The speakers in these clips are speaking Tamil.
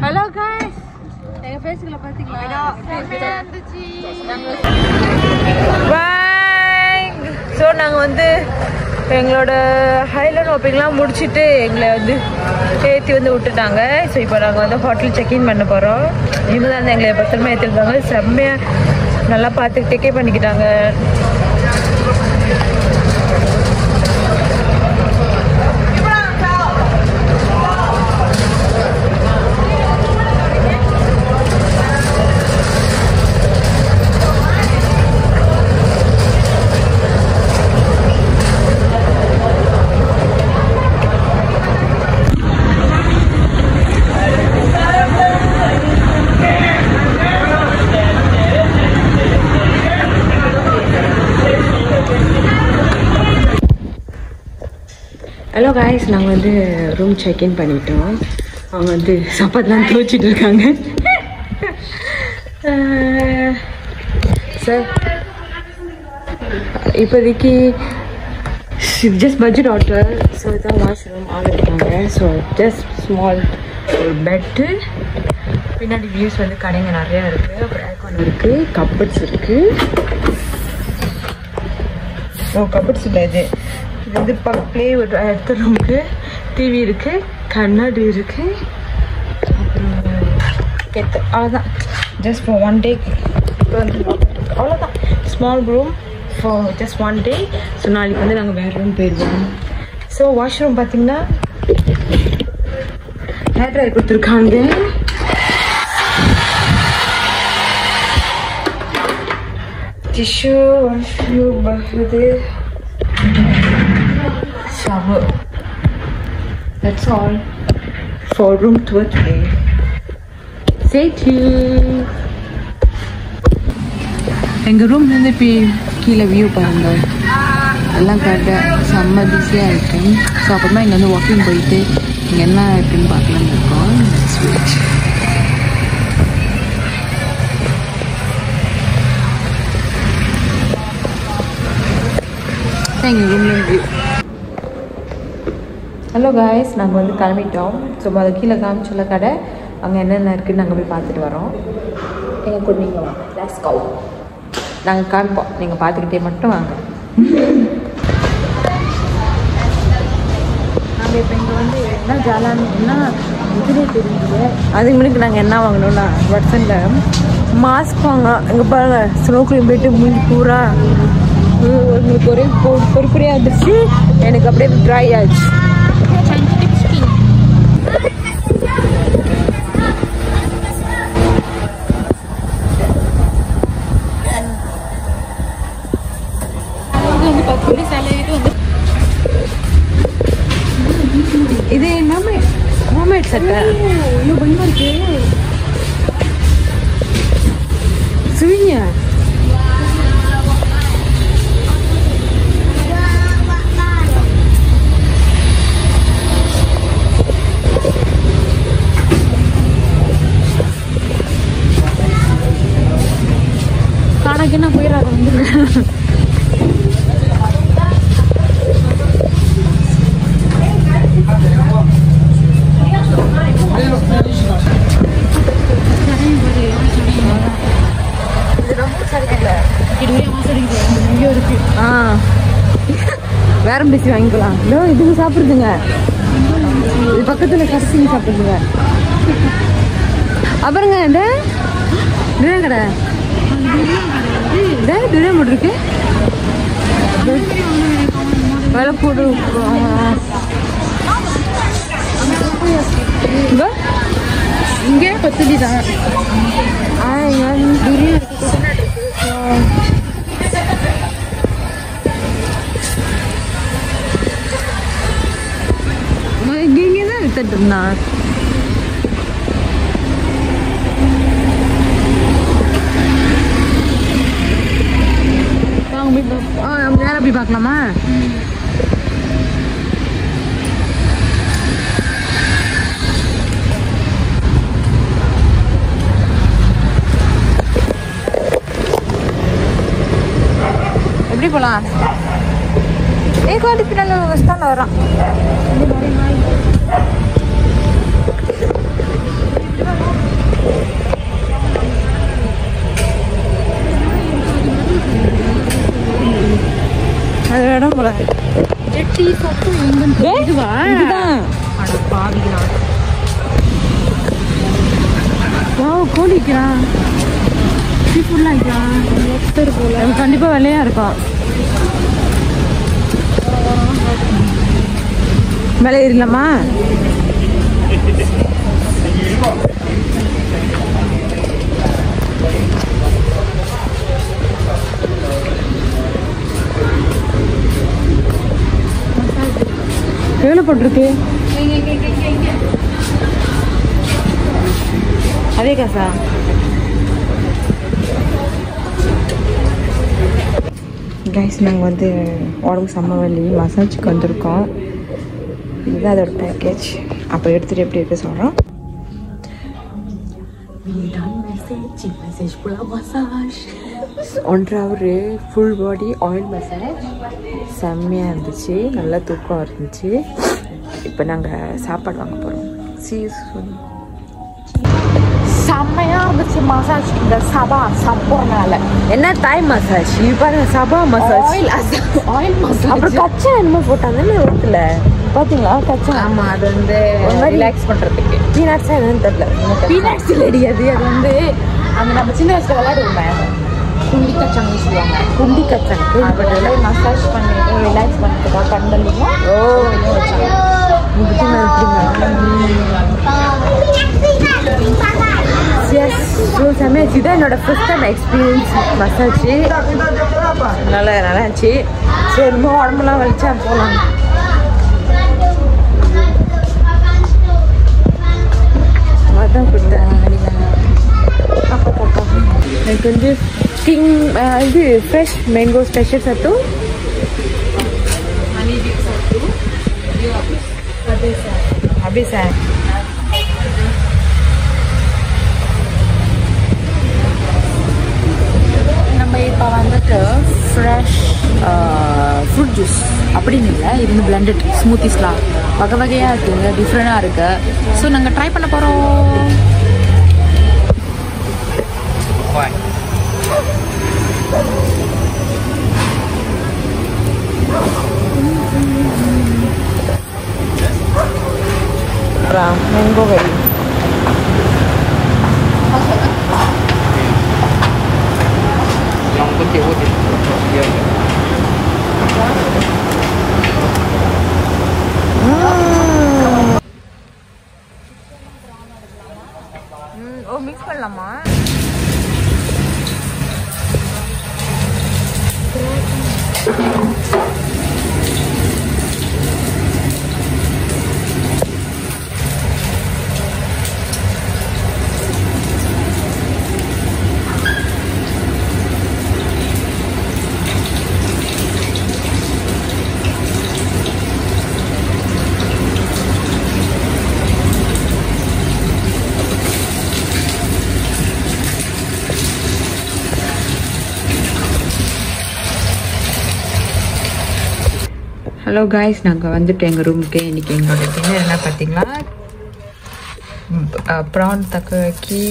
ஹலோ गाइस எங்க ஃபேஸ்ல பாத்தீங்களா பை சோ நாங்க வந்து எங்களோட ஹைலைட் ஹாப்பிங்லாம் முடிச்சிட்டு எங்களை வந்து ஏற்றி வந்து விட்டுட்டாங்க. ஸோ இப்போ நாங்கள் வந்து ஹோட்டல் செக்இன் பண்ண போகிறோம். இவங்க தான் எங்களை பத்திரமா ஏற்றிருக்காங்க. செம்மையாக நல்லா பார்த்து டேக்கே பண்ணிக்கிட்டாங்க. ஹலோ காய்ஸ், நாங்கள் வந்து ரூம் செக்இன் பண்ணிட்டோம். அவங்க வந்து சாப்பாடுலாம் துவச்சிட்டு இருக்காங்க. சார் இப்போதைக்கு ஜஸ்ட் பட்ஜெட் ஹோட்டல். ஸோ இதுதான் வாஷ்ரூம் ஆர்டர் இருக்காங்க. ஸோ ஜஸ்ட் ஸ்மால் ஒரு பெட்டு, பின்னாடி வியூஸ் வந்து கடைங்க நிறையா இருக்குது. அப்புறம் ஏர்கான் இருக்குது, கப்பட்ஸ் இருக்குது. கப்பட்ஸ் இல்லை, இது வந்து ப்ளே ஒரு அடுத்த ரூமுக்கு டிவி இருக்குது, கண்ணாடி இருக்குது. அப்புறம் அவ்வளோதான். Just for one day. இப்போ வந்து அவ்வளோதான். Small room for just one day. So நாளைக்கு வந்து நாங்கள் வேறு ரூம் போயிடுவோம். ஸோ வாஷ்ரூம் பார்த்தீங்கன்னா ஹேர் ட்ரையர் கொடுத்துருக்காங்க. டிஷ்யூ இது shower. That's all for room tour today. Stay tuned. எங்க ரூம்ல இருந்து இப்போ கீழே வியூ பாருங்க. எல்லாம் கடை செம்ம பிஸியாக இருக்கு. ஸோ அப்புறமா இங்கே வந்து வாக்கிங் போயிட்டு இங்கே என்ன இருக்குன்னு பார்க்கலான்னு இருக்கோம். எங்கள் ரூம்ல வியூ. ஹலோ காய்ஸ், நாங்கள் வந்து கிளம்பிட்டோம். ஸோ அதை கீழே காமிச்சுள்ள கடை அங்கே என்னென்ன இருக்குதுன்னு நாங்கள் போய் பார்த்துட்டு வரோம். எங்கள் கூட நீங்கள் வாங்க. Let's go. நாங்கள் காமிப்போம், நீங்கள் பார்த்துக்கிட்டே மட்டும் வாங்க. நாங்கள் இப்போ இங்கே வந்து என்ன ஜாலான்னா இதுலேயே தெரியுது. அதுக்கு முன்னாடி நாங்கள் என்ன வாங்கணும்னா வட்சனில் மாஸ்க் வாங்க. இங்கே பாருங்கள், ஸ்னோ க்ரீம் போய்ட்டு மூஞ்சி பூரா உங்களுக்கு ஒரே பொறுப்புறையாக இருந்துச்சு. எனக்கு அப்படியே ட்ரை ஆச்சு. இது என்னமே ஹோம்மேட் சட்டை. இன்னும் பயமா இருக்கு. சுவிங்க காணக்கு என்ன போயிடாத வந்து வேற பிசி வாங்கிக்கலாம். இதோ இதுங்க சாப்பிடுதுங்க. இது பக்கத்துல கசிங்க சாப்பிடுதுங்க. அப்புறங்க இந்த கடை துரியா மட்டும் இருக்கு. வேலை போடு இங்கே பத்தடி தான். துரியா இங்கே தான் வித்துட்டு இருந்தான். நேரம் போய் பார்க்கலாமா? எப்படி போலாம்? பின்னால வஸ்தான் வரான். விற்கிறான், சீ ஃபுட்லாம் விற்கிறான். கண்டிப்பாக விலையாக இருக்கும். விலை ஏறிடலாமா? எவ்வளோ போட்டிருக்கு? அதே காசா? கைஸ், நாங்கள் வந்து உடம்பு செம்ம வலி, மசாஜுக்கு வந்திருக்கோம். இதுதான் அதோட பேக்கேஜ். அப்போ எடுத்துகிட்டு எப்படி இருக்க சொல்கிறோம். Massage 1 hour full body oil massage செம்மையாக இருந்துச்சு. நல்லா தூக்கம் இருந்துச்சு. இப்போ நாங்கள் சாப்பாடு வாங்க போகிறோம். செம்மையாக இருந்துச்சு மசாஜ். இந்த சபா சாப்பிட்றனால என்ன தாய் மசாஜ் பாருங்க. சபா மசாஜ், ஆயில் மசாஜ், அப்புறம் கச்சா என்னமோ போட்டாங்க ரோட்டில் பார்த்தீங்களா? கச்சா. ஆமாம், அது வந்து ரிலாக்ஸ் பண்ணுறதுக்கு. பீனட்ஸா என்னன்னு தெரியல. பீனட்ஸ் இல்லடி, அது வந்து அந்த நம்ம சின்ன வயசுல விளையாடுவோம். குண்டி கச்சாங்கன்னு சொல்லுவாங்க. குண்டி கச்சாங்க கேள்விப்பட்டதில். மசாஜ் பண்ணிட்டு ரிலாக்ஸ் பண்ணுறதுக்காக கண்டலையும் இதுதான் என்னோட ஃபர்ஸ்ட் டைம் எக்ஸ்பீரியன்ஸ் மசாஜ். நல்லா இருந்துச்சு. சரி, ரொம்ப உடம்புலாம் வலிச்சா போகலாம். அதான் கொடுத்தேன். எனக்கு வந்து கிங் இது ஃப்ரெஷ் மேங்கோ ஸ்பெஷல் சத்து, அப்படியே சார். நம்ம இப்போ வந்துட்டு ஃப்ரெஷ் ஃப்ரூட் ஜூஸ் அப்படின்னு இல்லை, இது வந்து பிளண்டட் ஸ்மூத்திஸ்லாம் வகை வகையாக இருக்குங்க, டிஃப்ரெண்டாக இருக்குது. ஸோ நாங்கள் ட்ரை பண்ண போகிறோம். மேங்கோ வெரி மிக்ஸ் பண்ணலாமா? ஹலோ காய்ஸ், நாங்கள் வந்துட்டு எங்கள் ரூமுக்கு. இன்றைக்கி எங்களோட டின்னர் என்ன பார்த்தீங்களா? ப்ரான் தக்காக்கி,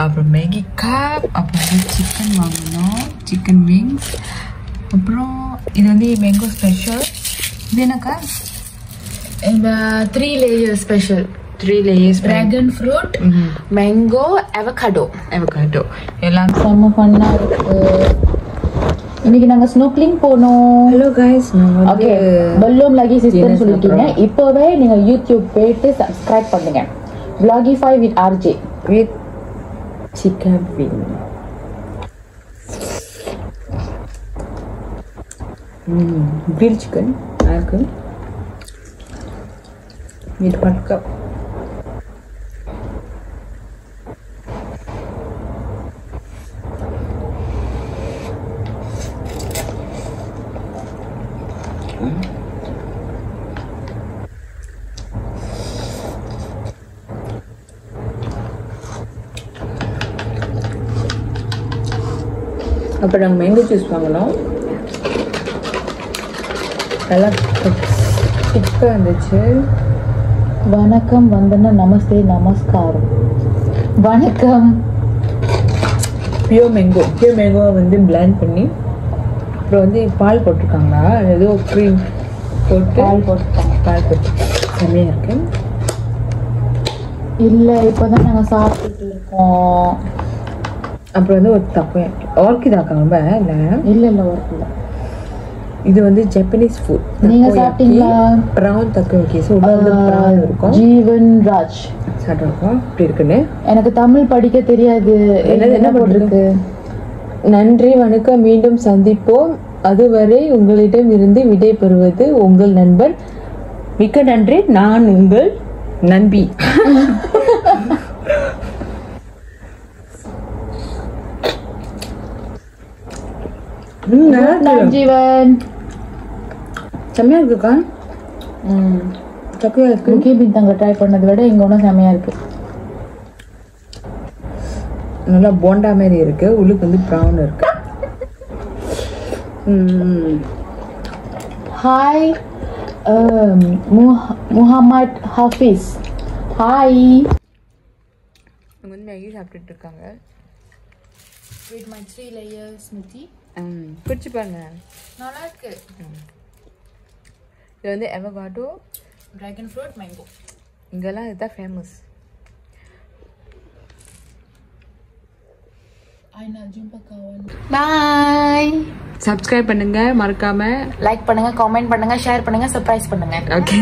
அப்புறம் மேகி கப், அப்புறம் சிக்கன் வாங்கினோம், சிக்கன் விங்ஸ், அப்புறம் இது வந்து மேங்கோ ஸ்பெஷல். இது என்னக்கா? இந்த 3 layer special. 3 layers dragon fruit, mango, avocado எல்லாம் செம்ம பண்ணா இருக்கு. இன்னைக்கு நாங்க ஸ்னோக்லிங் போனோம். Hello guys, okay balloon lucky system சொல்லிட்டீங்க. இப்போவே நீங்க யூடியூப் போயிட்டு சப்ஸ்கிரைப் பண்ணுங்க. Vlogify with RJ with chicken wing. Grilled chicken இருக்கு. with hot cup. அப்புறம் நாங்கள் மேங்கோ ஜூஸ் வாங்கினோம். நல்லா திக்காக இருந்துச்சு. வணக்கம், வந்தனா, நமஸ்தே, நமஸ்காரம், வணக்கம். பியூர் மேங்கோவை வந்து பிளெண்ட் பண்ணி அப்புறம் வந்து பால் போட்டிருக்காங்களா, ஏதோ க்ரீம் போட்டு பால் போட்டு செம்மையாக இருக்கு. இல்ல இப்பதான் நாங்க சாப்பிட்டுட்டு இருக்கோம். அப்புறம் வந்து ஒரு தப்பையாக்கி ஆர்கிதாக்கா ரொம்ப இல்ல ஒர்க் இல்ல. இது வந்து ஜப்பனீஸ் ஃபுட். நீங்க சாப்பிட்டீங்களா? ப்ரான் தக்கோயாக்கி. ஸோ உள்ள வந்து ப்ரான் இருக்கும். ஜீவன் ராஜ் சாப்பிட்ருக்கோம் இப்படி இருக்குன்னு. எனக்கு தமிழ் படிக்க தெரியாது. என்ன போட்டிருக்கு? நன்றி வணக்கம், மீண்டும் சந்திப்போம். அதுவரை உங்களிடம் இருந்து விடை பெறுவது உங்கள் நண்பன். மிக்க நன்றி, நான் உங்கள் நண்பி. ஜீவன் செம்மையா இருக்குக்கா. சக்கையா இருக்கு. முக்கிய பின்தங்க ட்ரை பண்ணதை விட இங்க ஒன்றும் செம்மையா இருக்கு. நல்லா போண்டா மாதிரி இருக்கு. உள்ளுக்கு வந்து ப்ரௌன் இருக்கு. ஹாய் முஹம்மத் ஹாஃபிஸ். ஹாய். இவங்க வந்து மேகி சாப்பிட்டுட்டு இருக்காங்க. With my 3 layer smoothie. குடிச்சு பாருங்க, நல்லா இருக்கு. இது வந்து அவகாடோ, டிராகன் ஃப்ரூட், மேங்கோ. இங்கெல்லாம் இதுதான் ஃபேமஸ். பாய். சப்ஸ்கிரைப் பண்ணுங்க மறக்காம. லைக் பண்ணுங்க, கமெண்ட் பண்ணுங்க, ஷேர் பண்ணுங்க, சர்ப்ரைஸ் பண்ணுங்க. ஓகே.